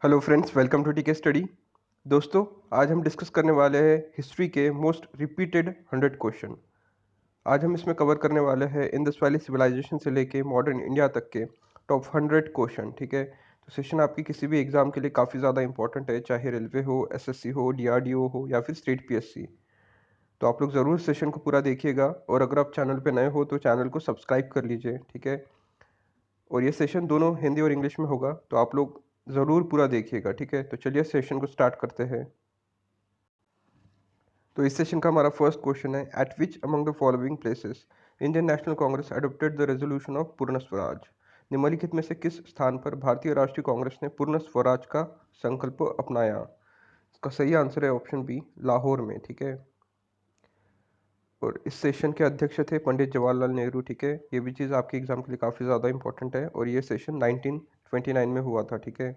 Hello friends, welcome to टीके study. दोस्तों, आज हम डिस्कस करने वाले हैं हिस्ट्री के मोस्ट रिपीटेड 100 क्वेश्चन। आज हम इसमें कवर करने वाले हैं इंडस वैली सिविलाइजेशन से लेके मॉडर्न इंडिया तक के टॉप 100 क्वेश्चन। ठीक है, तो सेशन आपकी किसी भी एग्जाम के लिए काफ़ी ज़्यादा इंपॉर्टेंट है, चाहे रेलवे हो, एसएससी हो, डीआरडीओ हो या फिर स्टेट पीएससी। तो आप लोग ज़रूर सेशन को पूरा देखिएगा, और अगर आप चैनल पे नए हो तो चैनल को सब्सक्राइब कर लीजिए। ठीक है, और ये सेशन दोनों हिंदी और इंग्लिश में होगा, तो आप लोग ज़रूर पूरा देखिएगा। ठीक है, तो चलिए सेशन को स्टार्ट करते हैं। तो इस सेशन का हमारा फर्स्ट क्वेश्चन है, eight which among the following places Indian National Congress adopted the resolution of पूर्ण स्वराज। निम्नलिखित में से किस स्थान पर भारतीय राष्ट्रीय कांग्रेस ने पूर्ण स्वराज का संकल्प अपनाया? इसका सही आंसर है ऑप्शन बी, लाहौर में। ठीक है, और इस सेशन के अध्यक्ष थे पंडित जवाहरलाल नेहरू। ठीक है, ये भी चीज़ आपके एग्जाम के लिए काफ़ी ज़्यादा इंपॉर्टेंट है, और ये सेशन 1929 में हुआ था। ठीक है,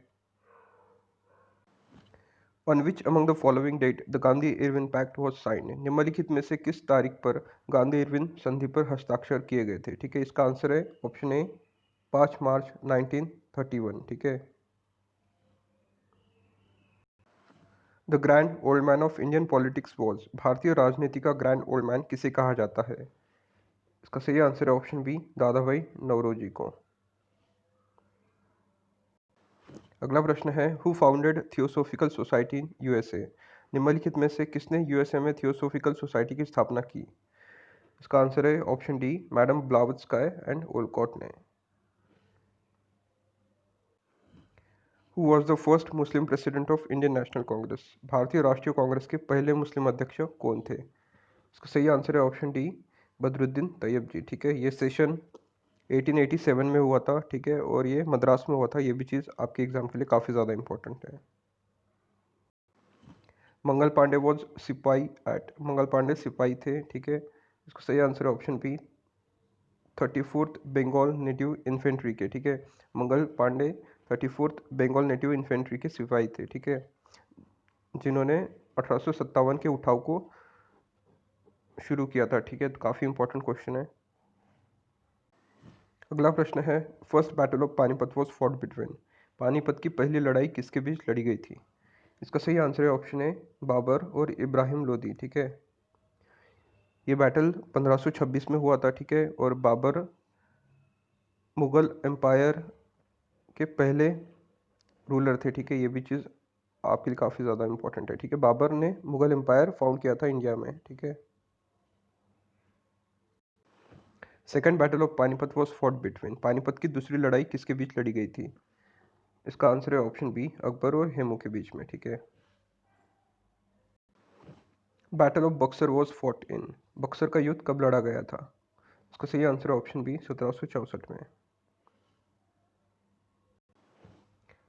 on which among the following date the Gandhi Irwin pact was signed. निम्नलिखित में से किस तारीख पर गांधी इरविन संधि पर हस्ताक्षर किए गए थे? ठीक है, इसका आंसर है ऑप्शन ए, 5 मार्च 1931। ठीक है, the grand old man of Indian politics was. भारतीय राजनीति का ग्रैंड ओल्ड मैन किसे कहा जाता है? इसका सही आंसर है ऑप्शन बी, दादा भाई नौरोजी को। अगला प्रश्न है, who founded theosophical society in USA. निम्नलिखित में से किसने यूएसए में थियोसोफिकल सोसाइटी की स्थापना की? इसका आंसर है option D, madam Blavatsky and Olcott ने। Who was the first Muslim president of Indian National Congress. भारतीय राष्ट्रीय कांग्रेस के पहले मुस्लिम अध्यक्ष कौन थे? इसका सही आंसर है ऑप्शन डी, बदरुद्दीन तैयब जी। ठीक है, ये सेशन 1887 में हुआ था। ठीक है, और ये मद्रास में हुआ था। ये भी चीज़ आपके एग्जाम के लिए काफ़ी ज़्यादा इंपॉर्टेंट है। Mangal Pandey was sipahi at. मंगल पांडे सिपाही थे। ठीक है, इसका सही आंसर है option B, 34th Bengal native infantry के। ठीक है, Mangal Pandey 34th Bengal native infantry के सिपाही थे। ठीक है, जिन्होंने 1857 के उठाव को शुरू किया था। ठीक है, तो काफ़ी इंपॉर्टेंट क्वेश्चन है। अगला प्रश्न है, first battle of Panipat was fought between. Panipat की पहली लड़ाई किसके बीच लड़ी गई थी? इसका सही आंसर है ऑप्शन ए, बाबर और इब्राहिम लोदी। ठीक है, ये बैटल 1526 में हुआ था। ठीक है, और बाबर मुगल एम्पायर के पहले रूलर थे। ठीक है, ये भी चीज़ आपके लिए काफ़ी ज़्यादा इंपॉर्टेंट है। ठीक है, बाबर ने मुगल एम्पायर फाउंड किया था इंडिया में। ठीक है, second battle of Panipat was fought between. Panipat की दूसरी लड़ाई किसके बीच लड़ी गई थी? इसका आंसर है ऑप्शन बी, अकबर और हेमू के बीच में। ठीक है, battle of Buxar was fought in. Buxar का युद्ध कब लड़ा गया था? इसका सही आंसर है ऑप्शन बी, 1764 में।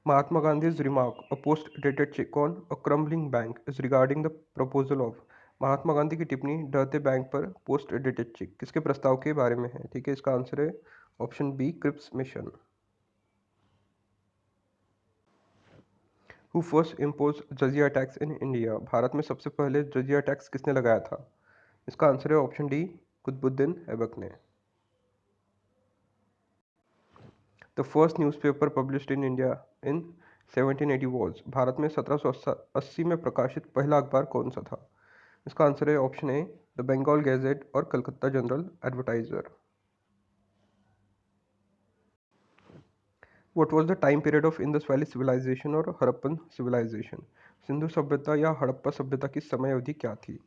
Mahatma Gandhi's remark, a post-dated check on a crumbling bank, is regarding the proposal of। Mahatma Gandhi की टिप्पणी ढहते बैंक पर पोस्ट डेटेड चेक किसके प्रस्ताव के बारे में है? ठीक है, इसका आंसर है option B, Cripps mission. Who first impose jizya tax in India. Bharat में सबसे पहले जजिया टैक्स किसने लगाया था? इसका आंसर है ऑप्शन डी, कुतुबुद्दीन ऐबक ने। The first newspaper published in India in 1780 was. Bharat में 1780 में प्रकाशित पहला अखबार कौन सा था? इसका आंसर है option A, the Bengal gazette और Calcutta general advertiser. What was the time period of Indus valley civilisation और हड़प्पन सिविलाइजेशन। सिंधु सभ्यता या हड़प्पा सभ्यता की समय अवधि क्या थी?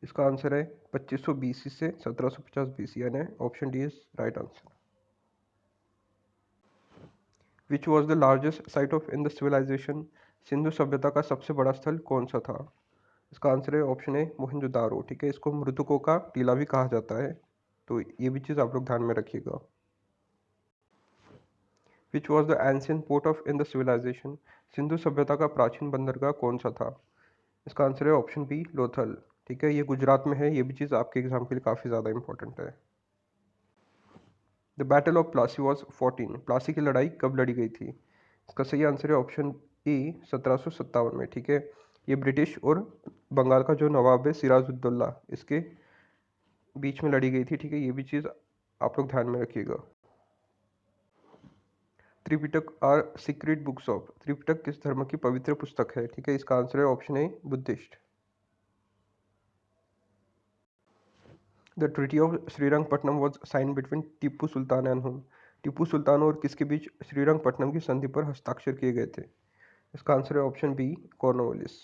इसका आंसर है 2500 बीसी से 1750 बीसी, यानी option D is right answer. Which was the largest site of Indus civilisation. सिंधु सभ्यता का सबसे बड़ा स्थल कौन सा था? इसका आंसर है ऑप्शन ए, मोहनजोदारो। ठीक है, इसको मृतकों का टीला भी कहा जाता है, तो ये भी चीज़ आप लोग ध्यान में रखिएगा। Which was the ancient port of Indus civilisation. सिंधु सभ्यता का प्राचीन बंदरगाह कौन सा था? इसका आंसर है ऑप्शन बी, लोथल। ठीक है, ये गुजरात में है। ये भी चीज़ आपके एग्जाम के लिए काफ़ी ज़्यादा इंपॉर्टेंट है। The battle of Plassey was 14। Plassey की लड़ाई कब लड़ी गई थी? इसका सही आंसर है ऑप्शन ए, 1757 में। ठीक है, ये ब्रिटिश और बंगाल का जो नवाब है सिराजुद्दौला, इसके बीच में लड़ी गई थी। ठीक है, ये भी चीज़ आप लोग ध्यान में रखिएगा। Tripitaka are secret books of? त्रिपिटक किस धर्म की पवित्र पुस्तक है? ठीक है, इसका आंसर है option A Buddhist. The treaty of Srirangapatna was sign between Tipu Sultan and whom? Tipu Sultan और किसके बीच श्रीरंगपट्टनम की संधि पर हस्ताक्षर किए गए थे? इसका आंसर है option B Cornwallis.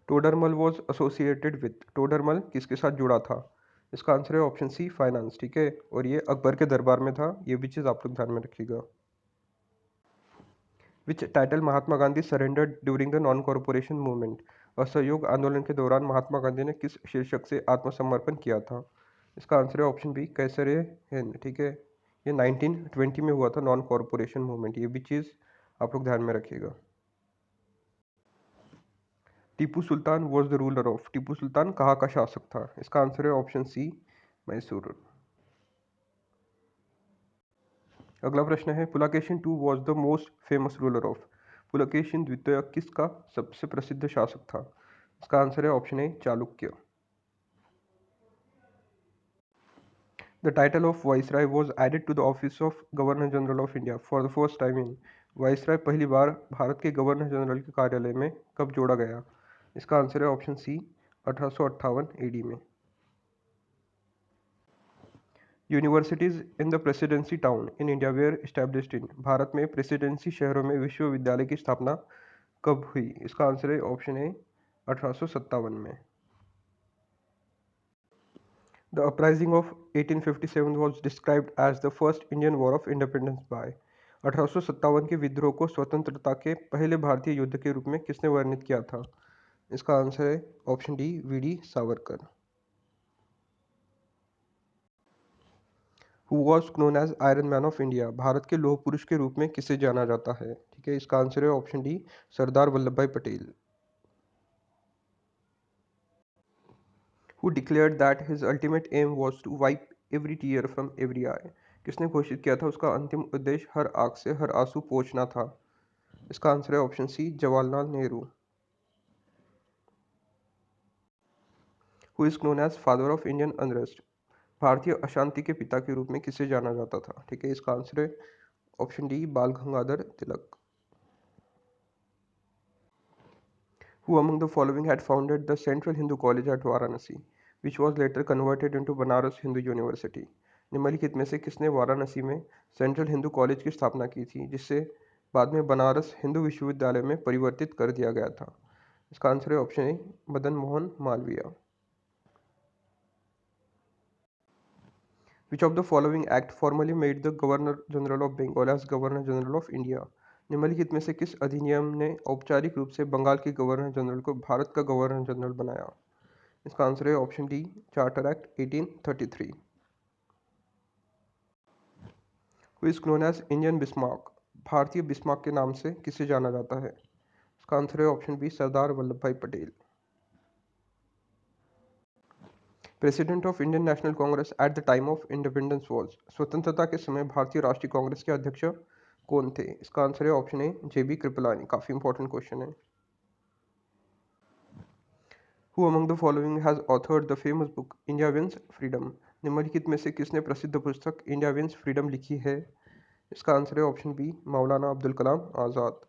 Todarmal was associated with? Todarmal किसके साथ जुड़ा था? इसका आंसर है ऑप्शन सी फाइनेंस। ठीक है, और ये अकबर के दरबार में था, ये भी चीज़ आप लोग ध्यान में रखिएगा। Which title Mahatma Gandhi surrendered during the non corporation movement? असहयोग आंदोलन के दौरान महात्मा गांधी ने किस शीर्षक से आत्मसमर्पण किया था? इसका आंसर है ऑप्शन बी कैसरे हिंद। ठीक है, ये 1920 में हुआ था नॉन कॉरपोरेशन मूवमेंट, ये भी चीज़ आप लोग ध्यान में रखिएगा। Tipu Sultan was the ruler of? Tipu Sultan कहाँ का शासक था? इसका आंसर है ऑप्शन सी मैसूर। अगला प्रश्न है Pulakeshin two was the most famous ruler of? Pulakeshin द्वितीय किसका सबसे प्रसिद्ध शासक था? इसका आंसर है option A Chalukya. The title of viceroy was added to the office of governor general of India for the first time in? Viceroy पहली बार भारत के गवर्नर जनरल के कार्यालय में कब जोड़ा गया? इसका आंसर है ऑप्शन सी 1858 एडी में। Universities in the presidency town in India were established in? Bharat में प्रेसिडेंसी शहरों में विश्वविद्यालय की स्थापना कब हुई? इसका आंसर है ऑप्शन ए 1857 में। The uprising of 1857 was described as the first Indian War of Independence by? 1857 के विद्रोह को स्वतंत्रता के पहले भारतीय युद्ध के रूप में किसने वर्णित किया था? इसका आंसर है option D V D Savarkar. Who was known as iron man of India? Bharat के लौह पुरुष के रूप में किसे जाना जाता है? ठीक है, इसका आंसर है ऑप्शन डी सरदार वल्लभ भाई Patel. Who declared that his ultimate aim was to wipe every tear from every eye? किसने घोषित किया था उसका अंतिम उद्देश्य हर आंख से हर आंसू पोंछना था? इसका आंसर है option C Jawaharlal Nehru. Who is known as father of Indian unrest? भारतीय अशांति के पिता के रूप में किसे जाना जाता था? ठीक है, इसका आंसर है ऑप्शन डी बाल Gangadhar Tilak. Who among the following had founded the Central Hindu College at Varanasi, which was later converted into Banaras Hindu University? निम्नलिखित में से किसने वाराणसी में सेंट्रल हिंदू कॉलेज की स्थापना की थी, जिससे बाद में बनारस हिंदू विश्वविद्यालय में परिवर्तित कर दिया गया था? इसका आंसर है option A Madan Mohan Malviya. Which of the following act formally made the Governor General of Bengal as Governor General of India? निम्नलिखित में से किस अधिनियम ने औपचारिक रूप से बंगाल के गवर्नर जनरल को भारत का गवर्नर जनरल बनाया? इसका आंसर है option D charter act 1833। Who is known as Indian Bismarck? भारतीय बिस्मार्क के नाम से किसे जाना जाता है? इसका आंसर है ऑप्शन बी सरदार वल्लभ भाई Patel. President of Indian National Congress at the time of independence was? स्वतंत्रता के समय भारतीय राष्ट्रीय कांग्रेस के अध्यक्ष कौन थे? इसका आंसर है ऑप्शन ए जेबी कृपलानी। काफी इंपॉर्टेंट क्वेश्चन है। Who among the following has authored the famous book India wins freedom? निम्नलिखित में से किसने प्रसिद्ध पुस्तक इंडिया विंस फ्रीडम लिखी है? इसका आंसर है option B Maulana Abdul Kalam Azad.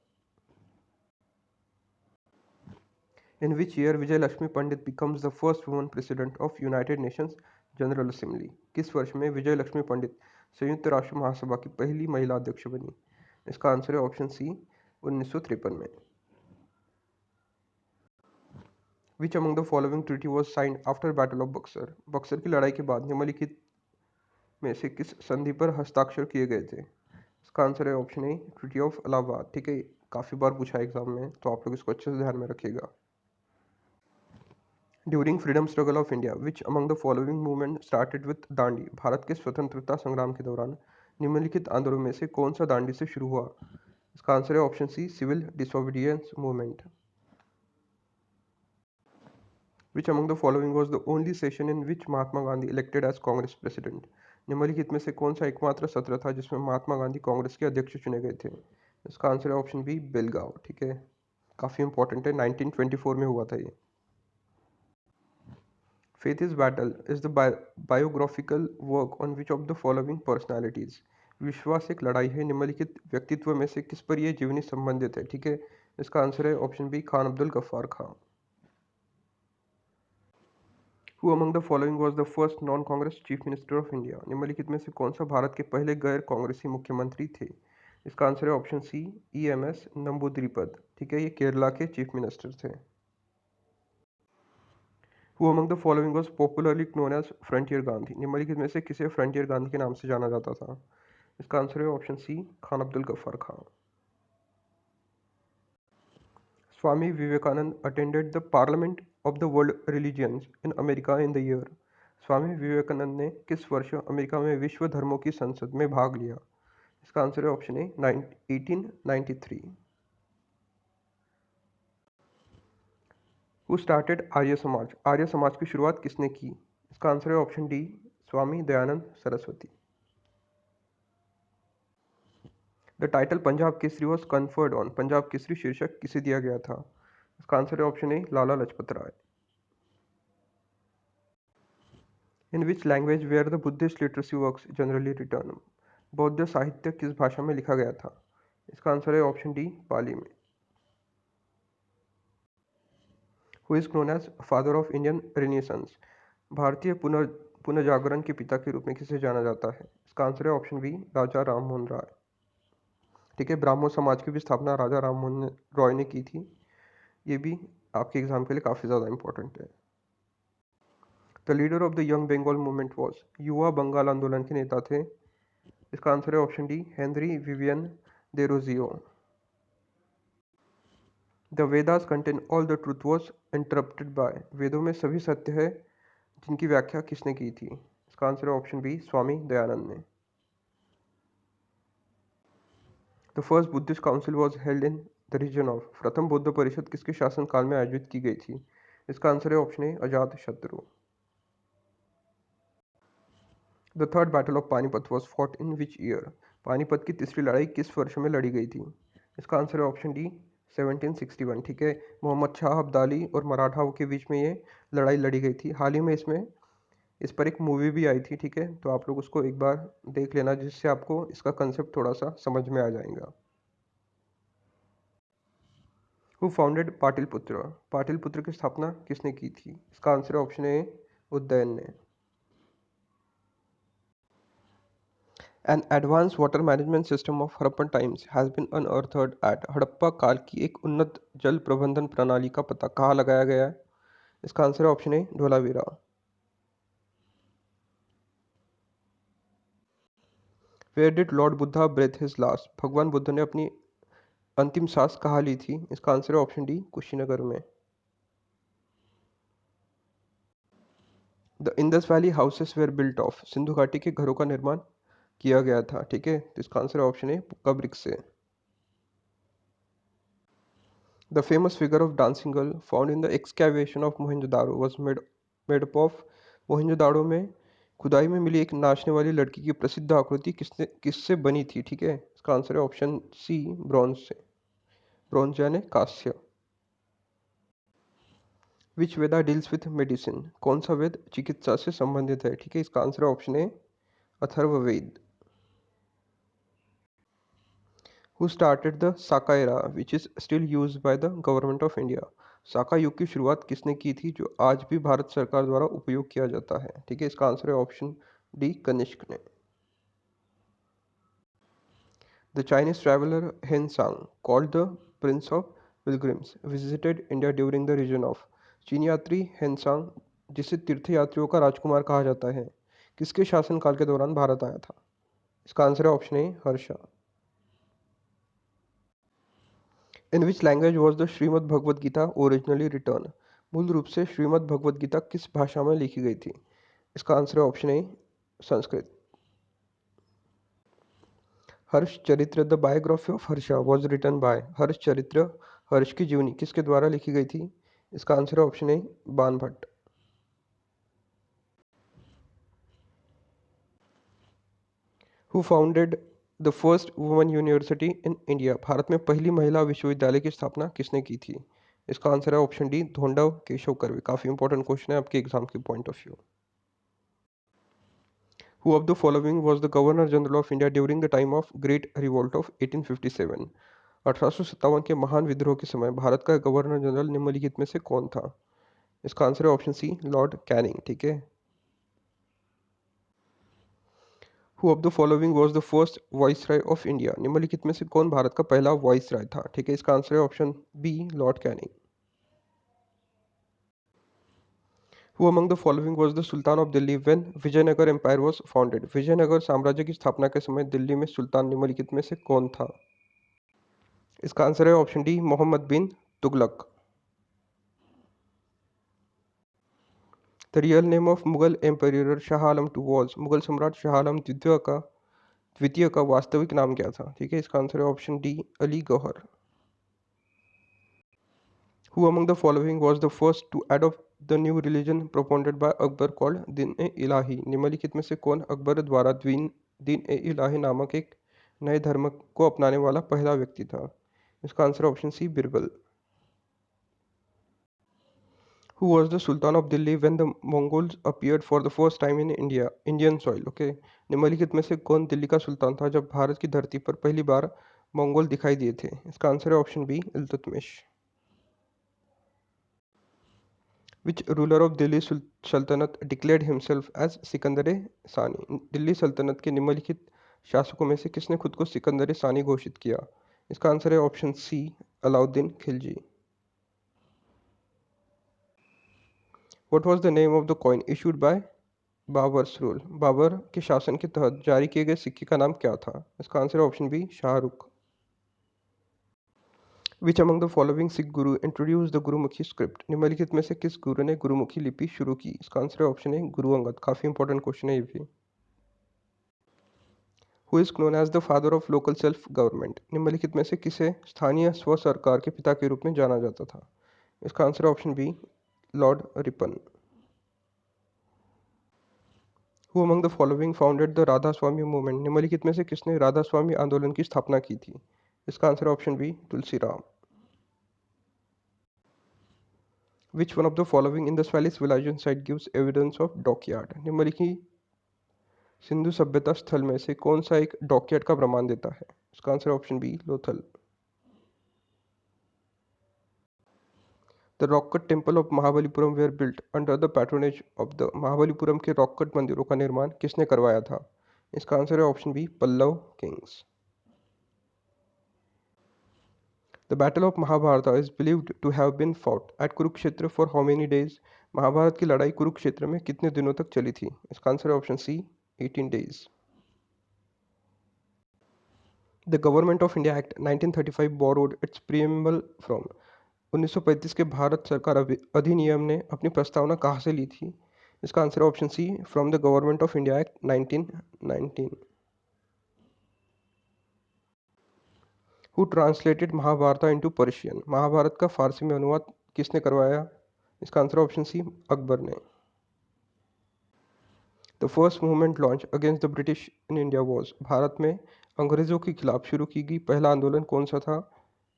In which year Vijay Lakshmi Pandit becomes the first woman president of United Nations General Assembly? किस वर्ष में विजय लक्ष्मी पंडित संयुक्त राष्ट्र महासभा की पहली महिला अध्यक्ष बनी? इसका आंसर है ऑप्शन सी 1953 में। विच among the following treaty was signed after battle of Buxar? Buxar की लड़ाई के बाद निम्नलिखित में से किस संधि पर हस्ताक्षर किए गए थे? इसका आंसर है option A treaty of Allahabad. ठीक है, काफ़ी बार पूछा है एग्जाम में, तो आप लोग इसको अच्छे से ध्यान में रखिएगा। During freedom struggle of India which among the following movement started with Dandi? Bharat के स्वतंत्रता संग्राम के दौरान निम्नलिखित आंदोलन में से कौन सा दांडी से शुरू हुआ? इसका आंसर है option C civil disobedience movement. Which among the following was the only session in which Mahatma Gandhi elected as Congress president? निम्नलिखित में से कौन सा एकमात्र सत्र था जिसमें महात्मा गांधी कांग्रेस के अध्यक्ष चुने गए थे? इसका आंसर है ऑप्शन बी बेलगांव। ठीक है, काफ़ी इंपॉर्टेंट है, 1924 में हुआ था ये। Faith is Battle is the biographical work on which of the following personalities. विश्वास एक लड़ाई है, निम्नलिखित व्यक्तित्व में से किस पर यह जीवनी संबंधित है, ठीक है। इसका आंसर है option B, Khan Abdul Ghaffar Khan. Who among the following was the first non-कांग्रेस चीफ मिनिस्टर ऑफ इंडिया? निम्नलिखित में से कौन सा भारत के पहले गैर कांग्रेसी मुख्यमंत्री थे? इसका आंसर है ऑप्शन सी, EMS नंबूद्रिपद, ठीक है, ये केरला के चीफ मिनिस्टर थे। Who among the following was popularly known as frontier Gandhi? निम्नलिखित में से किसे फ्रंटियर गांधी के नाम से जाना जाता था? इसका आंसर है option C, Khan Abdul Ghaffar Khan. Swami Vivekanand attended the Parliament of the World Religions in America in the year. Swami Vivekananda ने किस वर्ष अमेरिका में विश्व धर्मों की संसद में भाग लिया? इसका आंसर है option A, 1893। Who started Arya Samaj? Arya Samaj की शुरुआत किसने की? इसका आंसर है option D, Swami Dayanand Saraswati. The title Punjab Kesari was conferred on? Punjab Kesari शीर्षक किसे दिया गया था? इसका आंसर है option A, Lala Lajpat Rai. In which language were the Buddhist literacy works generally written? बौद्ध साहित्य किस भाषा में लिखा गया था? इसका आंसर है ऑप्शन डी, पाली में। Who is known as father of Indian renaissance? भारतीय पुनर्जागरण के पिता के रूप में किसे जाना जाता है? इसका आंसर है ऑप्शन बी, राजा राम मोहन राय, ठीक है। ब्राह्मण समाज की भी स्थापना राजा राम मोहन रॉय ने की थी। ये भी आपके एग्जाम के लिए काफ़ी ज़्यादा इंपॉर्टेंट है। The leader of the young Bengal movement was? युवा बंगाल आंदोलन के नेता थे। इसका आंसर है option D, Henry Vivian Derozio. The Vedas contain all the truth was interpreted by? वेदों में सभी सत्य है जिनकी व्याख्या किसने की थी? इसका आंसर है ऑप्शन बी, स्वामी दयानंद ने। The first Buddhist council was held in the region of? प्रथम बौद्ध परिषद किसके शासनकाल में आयोजित की गई थी? इसका आंसर है ऑप्शन ए, अजात शत्रु। The third battle of Panipat was fought in which year? Panipat की तीसरी लड़ाई किस वर्ष में लड़ी गई थी? इसका आंसर है ऑप्शन डी, 1761, ठीक है। मोहम्मद शाह अब्दाली और मराठाओं के बीच में ये लड़ाई लड़ी गई थी। हाल ही में इस पर एक मूवी भी आई थी, ठीक है, तो आप लोग उसको एक बार देख लेना, जिससे आपको इसका कंसेप्ट थोड़ा सा समझ में आ जाएगा। Who founded Pataliputra? पाटलिपुत्र की स्थापना किसने की थी? इसका आंसर है ऑप्शन ए, उदयन ने। An advance water management system of Harappan times has been unearthed at? Harappa काल की एक उन्नत जल प्रबंधन प्रणाली का पता कहाँ लगाया गया है? इसका आंसर है option A, Dholavira. Where did Lord Buddha breathe his last? भगवान बुद्ध ने अपनी अंतिम सांस कहाँ ली थी? इसका आंसर है ऑप्शन डी, कुशीनगर में। The Indus valley houses were built of? Sindhu घाटी के घरों का निर्माण किया गया था, ठीक है, तो इसका आंसर है ऑप्शन ए, पुक्का ब्रिक्स से। The famous figure of dancing girl found in the excavation of Mohenjodaro was made up of? Mohenjodaro में खुदाई में मिली एक नाचने वाली लड़की की प्रसिद्ध आकृति किससे बनी थी, ठीक है। इसका आंसर है ऑप्शन सी, ब्रॉन्ज से। ब्रॉन्ज यानी कांस्य। विच वेदा डील्स विथ मेडिसिन? कौन सा वेद चिकित्सा से संबंधित है, ठीक है। इसका आंसर है option A, Atharvaveda. Who started the Saka era which is still use by the government of India? Saka युग की शुरुआत किसने की थी जो आज भी भारत सरकार द्वारा उपयोग किया जाता है, ठीक है। इसका आंसर है ऑप्शन डी, कनिष्क ने। The Chinese traveller Hiuen Tsang called the prince of pilgrims visited India during the region of? चीन यात्री हेन सांग, जिसे तीर्थयात्रियों का राजकुमार कहा जाता है, किसके शासनकाल के दौरान भारत आया था? इसका आंसर है option A, Harsha. In which language was the Shrimad Bhagavad Gita originally written? मूल रूप से श्रीमद् भगवद गीता किस भाषा में लिखी गई थी? इसका आंसर है option A, Sanskrit. Harsha Charitra the biography of Harsha was written by? Harsha Charitra, Harsha की जीवनी किसके द्वारा लिखी गई थी? इसका आंसर है ऑप्शन ए, बाण Bhatt. Who founded the first women university in India? Bharat में पहली महिला विश्वविद्यालय की स्थापना किसने की थी? इसका आंसर है ऑप्शन डी, धोंडव केशव कर्वे। काफ़ी इंपॉर्टेंट क्वेश्चन है आपके एग्जाम के point of view. Who of the following was the Governor General of India during the time of Great Revolt of 1857? 1857 के महान विद्रोह के समय भारत का गवर्नर जनरल निम्नलिखित में से कौन था? इसका आंसर है ऑप्शन सी, लॉर्ड कैनिंग। ठीक है। Who of the following was the first viceroy of India? निम्नलिखित में से कौन भारत का पहला वाइसराय था? ठीक है, इसका आंसर है option B, Lord Canning. Who among the following was the Sultan of Delhi when Vijayanagar Empire was founded? Vijayanagar साम्राज्य की स्थापना के समय दिल्ली में सुल्तान निम्नलिखित में से कौन था? इसका आंसर है option D, Mohammad bin Tughlaq. The real name of Mughal emperor Shah Alam two was? Mughal सम्राट शाह आलम द्वितीय का वास्तविक नाम क्या था? ठीक है, इसका आंसर है option D, Ali Gauhar. Who among the following was the first to adopt the new religion propounded by Akbar called दिन-ए-इलाही? निम्नलिखित में से कौन अकबर द्वारा दिन-ए-इलाही नामक एक नए धर्म को अपनाने वाला पहला व्यक्ति था? इसका answer option C, Birbal. Who was the Sultan of Delhi when the Mongols appeared for the first time in Indian soil? Okay, निम्नलिखित में से कौन दिल्ली का सुल्तान था जब भारत की धरती पर पहली बार मंगोल दिखाई दिए थे? इसका आंसर है option B, Iltutmish. Which ruler of Delhi Sultanate declared himself as Sikandar-e-Sani? Delhi सल्तनत के निम्नलिखित शासकों में से किसने खुद को सिकंदर-ए-सानी घोषित किया? इसका आंसर है option C, Alauddin Khilji. What was the name of the coin issued by Babur's rule? Babur के शासन के तहत जारी किए गए सिक्के का नाम क्या था? इसका आंसर है option B, Shahrukh. Which among the following Sikh guru introduced the Gurmukhi script? निम्नलिखित में से किस गुरु ने गुरुमुखी लिपि शुरू की? इसका आंसर है ऑप्शन ए, गुरु अंगद। काफी इंपॉर्टेंट क्वेश्चन है ये भी। Who is known as the father of local self government? निम्नलिखित में से किसे स्थानीय स्व सरकार के पिता के रूप में जाना जाता था? इसका आंसर है option B, Lord Ripon. Who among the following founded the Radha Swami movement? निम्नलिखित में से किसने राधा स्वामी आंदोलन की स्थापना की थी? इसका आंसर है option B, Tulsiram. Which one of the following in the Swahili civilization site gives evidence of dockyard? निम्नलिखित सिंधु सभ्यता स्थल में से कौन सा एक डॉकयार्ड का प्रमाण देता है? इसका answer option B, Lothal. The rock cut temple of Mahabalipuram were built under the patronage of the? Mahabalipuram के रॉककट मंदिरों का निर्माण किसने करवाया था? इसका आंसर है option B, Pallava kings. The battle of Mahabharata is believed to have been fought at Kurukshetra for how many days? Mahabharata की लड़ाई कुरुक्षेत्र में कितने दिनों तक चली थी? इसका आंसर है option C, 18 days. The government of India act 1935 borrowed its preamble from? 1935 के भारत सरकार अधिनियम ने अपनी प्रस्तावना कहाँ से ली थी? इसका आंसर है option C, from the government of India act 1919। Who translated Mahabharata into Persian? Mahabharata का फारसी में अनुवाद किसने करवाया? इसका आंसर ऑप्शन सी, अकबर ने। The first movement launch against the British in India was? Bharat में अंग्रेजों के खिलाफ शुरू की गई पहला आंदोलन कौन सा था?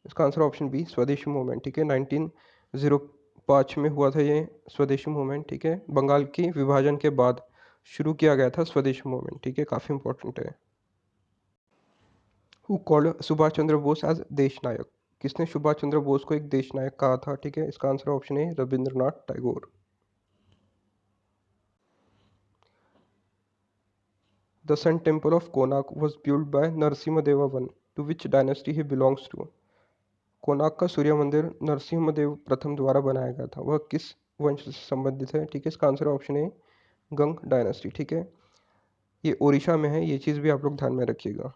इसका आंसर ऑप्शन बी, स्वदेशी मूवमेंट। ठीक है, 1905 में हुआ था ये स्वदेशी मूवमेंट। ठीक है, बंगाल की विभाजन के बाद शुरू किया गया था स्वदेशी मूवमेंट। ठीक है, काफ़ी इंपॉर्टेंट है। Who called Subhash Chandra Bose as Desh Nayak? किसने सुभाष चंद्र बोस को एक देश नायक कहा था? ठीक है, इसका answer option A, Rabindranath Tagore. The sun temple of Konark was built by Narasimha one two which dynasty he belongs to? Konark का सूर्य मंदिर नरसिम्हदेव प्रथम द्वारा बनाया गया था, वह किस वंश से संबंधित है? ठीक है, इसका आंसर ऑप्शन है, गंग डायनेस्टी। ठीक है, ये ओडिशा में है, ये चीज़ भी आप लोग ध्यान में रखिएगा।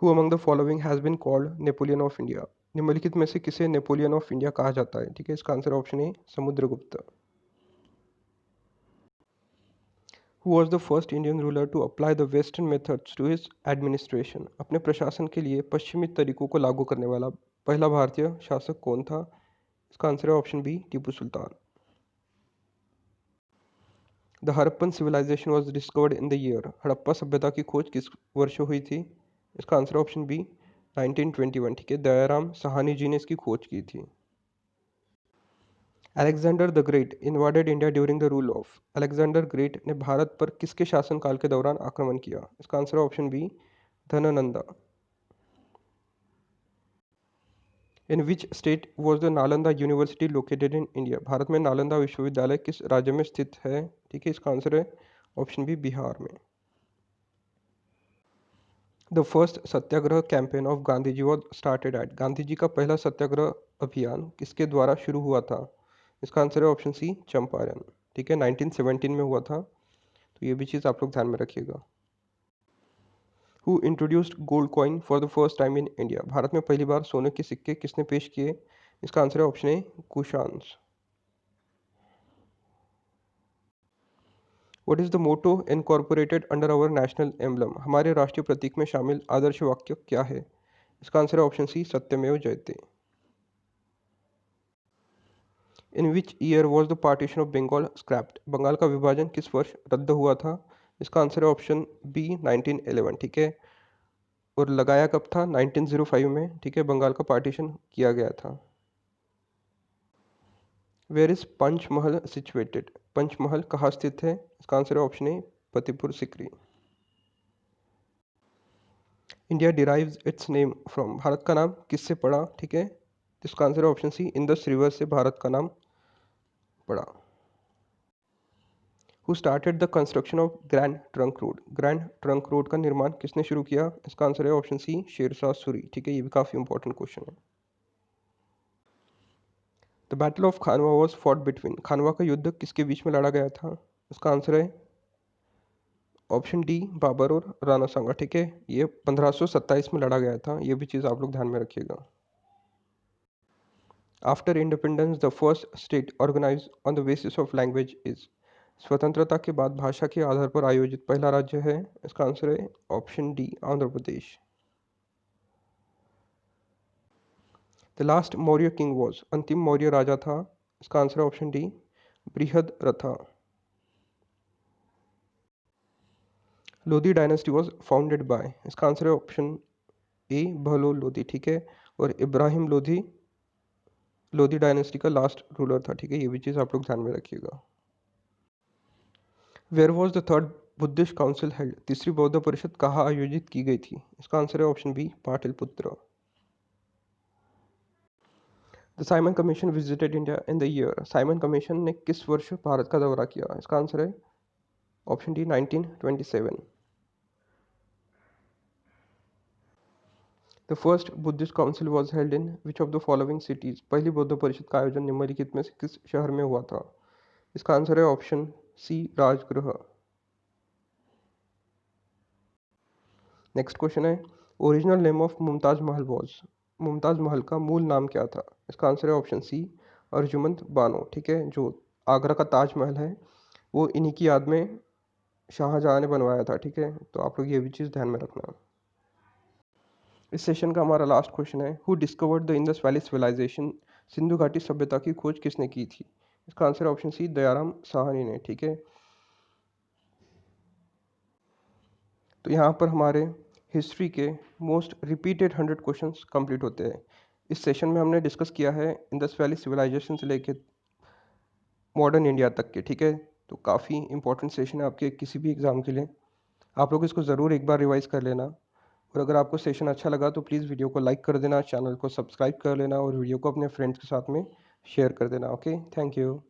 Who among the following has been called Napoleon of India? निम्नलिखित में से किसे नेपोलियन ऑफ इंडिया कहा जाता है? ठीक है, इसका आंसर ऑप्शन है, Samudragupta. Who was the first Indian ruler to apply the western methods to his administration? अपने प्रशासन के लिए पश्चिमी तरीकों को लागू करने वाला पहला भारतीय शासक कौन था? इसका आंसर है option B, Tipu Sultan. The Harappan civilization was discovered in the year? Harappa सभ्यता की खोज किस वर्ष हुई थी? इसका आंसर ऑप्शन बी, 1921, ठीक है, दयाराम साहनी जी ने इसकी खोज की थी। Alexander the great invaded India during the rule of. Alexander great ने भारत पर किसके शासनकाल के दौरान आक्रमण किया? इसका आंसर है option B, Dhanananda. In which state was the Nalanda university located in India? Bharat में नालंदा विश्वविद्यालय किस राज्य में स्थित है? ठीक है, इसका आंसर है ऑप्शन बी, बिहार में। The first satyagraha campaign of Gandhi ji was started at. Gandhi ji का पहला सत्याग्रह अभियान किसके द्वारा शुरू हुआ था? इसका आंसर है ऑप्शन सी, चंपारण। ठीक है, 1917 में हुआ था, तो ये भी चीज़ आप लोग ध्यान में रखिएगा। Who introduced gold coin for the first time in India? Bharat में पहली बार सोने के सिक्के किसने पेश किए? इसका आंसर है option A, Kushans. What is the motto incorporated under our national emblem? हमारे राष्ट्रीय प्रतीक में शामिल आदर्श वाक्य क्या है? इसका आंसर है option C, Satyameva Jayate. In which year was the partition of Bengal scrapped? Bengal का विभाजन किस वर्ष रद्द हुआ था? इसका आंसर है ऑप्शन बी, 1911। ठीक है, और लगाया कब था? 1905 में। ठीक है, बंगाल का पार्टीशन किया गया था। Where is Panchmahal situated? Panchmahal कहाँ स्थित है? इसका आंसर है option A, Fatehpur Sikri. India derives its name from? Bharat का नाम किससे पड़ा? ठीक है, इसका आंसर है ऑप्शन सी, इंडस रिवर से भारत का नाम पड़ा। Who started the construction of grand trunk road? Grand trunk road का निर्माण किसने शुरू किया? इसका आंसर है ऑप्शन सी, शेरशाह सूरी। ठीक है, ये भी काफ़ी इंपॉर्टेंट क्वेश्चन है। The battle of Khanwa was fought between? Khanwa का युद्ध किसके बीच में लड़ा गया था? इसका आंसर है ऑप्शन डी, बाबर और राणा सांगा। ठीक है, ये 1527 में लड़ा गया था, ये भी चीज़ आप लोग ध्यान में रखिएगा। After independence the first state organize on the basis of language is? स्वतंत्रता के बाद भाषा के आधार पर आयोजित पहला राज्य है? इसका आंसर है option D, Andhra Pradesh. The last Maurya king was? अंतिम मौर्य राजा था? इसका आंसर है ऑप्शन डी, बृहद रथा। Lodhi dynasty was founded by? इसका आंसर है ऑप्शन ए, बहलोल लोधी। ठीक है, और इब्राहिम लोधी लोधी डायनेस्टी का लास्ट रूलर था। ठीक है, ये भी चीज़ आप लोग ध्यान में रखिएगा। Where was the third Buddhist council held? तीसरी बौद्ध परिषद कहाँ आयोजित की गई थी? इसका आंसर है option B, Pataliputra. The Simon commission visited India in the year? Simon commission ने किस वर्ष भारत का दौरा किया? इसका आंसर है option D, 1927। The first Buddhist council was held in which of the following cities? पहली बौद्ध परिषद का आयोजन निम्नलिखित में से किस शहर में हुआ था? इसका आंसर है option C, Rajgriha. Next question है, original name of Mumtaz Mahal was? Mumtaz Mahal का मूल नाम क्या था? इसका आंसर है ऑप्शन सी, अर्जुमंद बानो। ठीक है, जो आगरा का ताजमहल है वो इन्हीं की याद में शाहजहाँ ने बनवाया था। ठीक है, तो आप लोग ये भी चीज़ ध्यान में रखना। इस सेशन का हमारा लास्ट क्वेश्चन है, who discovered the Indus valley civilization? Sindhu घाटी सभ्यता की खोज किसने की थी? इसका आंसर है ऑप्शन सी, दयाराम साहनी ने। ठीक है, तो यहाँ पर हमारे हिस्ट्री के मोस्ट रिपीटेड 100 क्वेश्चंस कंप्लीट होते हैं। इस सेशन में हमने डिस्कस किया है इंडस वैली सिविलाइजेशन से लेके मॉडर्न इंडिया तक के। ठीक है, तो काफ़ी इंपॉर्टेंट सेशन है आपके किसी भी एग्ज़ाम के लिए। आप लोग इसको ज़रूर एक बार रिवाइज कर लेना, और अगर आपको सेशन अच्छा लगा तो प्लीज़ वीडियो को लाइक कर देना, चैनल को सब्सक्राइब कर लेना और वीडियो को अपने फ्रेंड्स के साथ में शेयर कर देना। Okay, thank you.